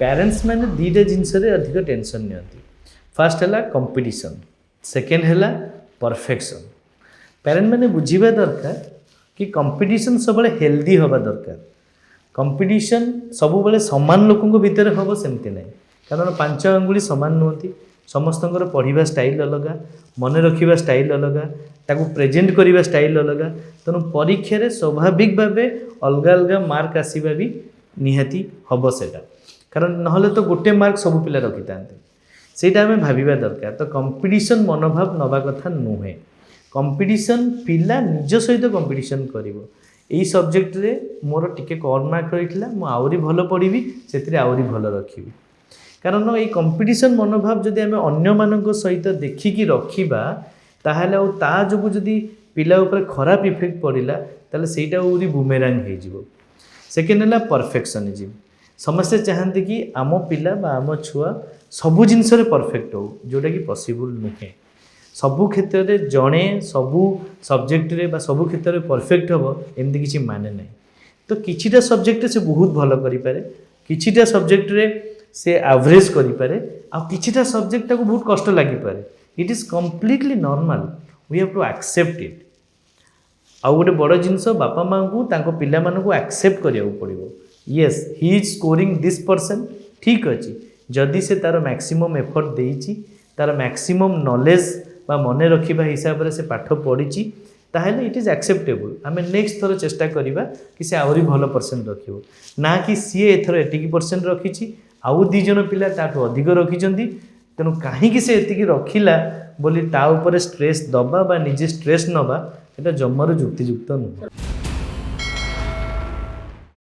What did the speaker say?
Parents मैंने दीटा जिनस अधिक tension नियंती first है कंपटीशन सेकेंड है परफेक्शन पेरेंट मैंने बुझा दरकार कि कंपटीशन सब हेल्दी हवा दरकार कंपटीशन सब बड़े सामान लोकों भितर हम सेमती ना कारण 5 अंगुली सामान नुहति समस्त पढ़ा स्टाइल अलग मन रखा स्टाइल अलग ताकू प्रेजेंट करवा स्टाइल अलग तेणु परीक्षा स्वाभाविक भाव अलग अलग मार्क आसवा भी निहाती हम सेटा कारण ना तो गोटे मार्क सब पिला रखी था ସେଇଟା ଆମେ ଭାବିବା ଦରକାର ତ କମ୍ପିଟିସନ୍ ମନୋଭାବ ନେବା କଥା ନୁହେଁ କମ୍ପିଟିସନ୍ ପିଲା ନିଜ ସହିତ କମ୍ପିଟିସନ୍ କରିବ ଏଇ ସବଜେକ୍ଟରେ ମୋର ଟିକେ କମ୍ ମାର୍କ ରହିଥିଲା ମୁଁ ଆହୁରି ଭଲ ପଢ଼ିବି ସେଥିରେ ଆହୁରି ଭଲ ରଖିବି କାରଣ ଏଇ କମ୍ପିଟିସନ୍ ମନୋଭାବ ଯଦି ଆମେ ଅନ୍ୟମାନଙ୍କ ସହିତ ଦେଖିକି ରଖିବା ତାହେଲେ ଆଉ ତା ଯୋଗୁଁ ଯଦି ପିଲା ଉପରେ ଖରାପ ଇଫେକ୍ଟ ପଡ଼ିଲା ତାହେଲେ ସେଇଟା ଆହୁରି ବୁମେରାଙ୍ଗ ହେଇଯିବ ସେକେଣ୍ଡ ହେଲା ପରଫେକ୍ସନିଜିମ୍ ସମସ୍ତେ ଚାହାନ୍ତି कि आम पिला बा आम छुआ सबू जिनस परफेक्ट हो जोटा कि पॉसिबल नुहे सबू क्षेत्र में जड़े सबू सब्जेक्ट रे बा सबू क्षेत्र में परफेक्ट हम एमती किसी माने ना तो किछिटा सब्जेक्ट से बहुत भल करें किछिटा सब्जेक्ट रे से एवरेज करें आ किछिटा सब्जेक्ट को बहुत कष्ट लगिपे it is completely normal we have to accept it आउ गोटे बड़ जिनस बापा माँ को पिला मानू एक्सेप्ट करा पड़ो yes he is scoring this percent ठीक अच्छे जदि से तार मैक्सिमम एफर्ट देइछि तार मैक्सिमम नॉलेज बा मन रखिबा हिसाब से पाठ पढ़ी ताहले इट इज एक्सेप्टेबल आम नेक्स्ट थर चेष्टा करिबा कि से आहुरी भल परसेंट रखिबो ना कि सी एथर 80% रखिछि आउ 2 जन पिला ताठू अधिक रखिछंती तेणु कहीं से एतिकी रखिला बोली ता ऊपर स्ट्रेस दबा बा निजे स्ट्रेस नबा एटा जम्मार जुक्तियुक्त नुह।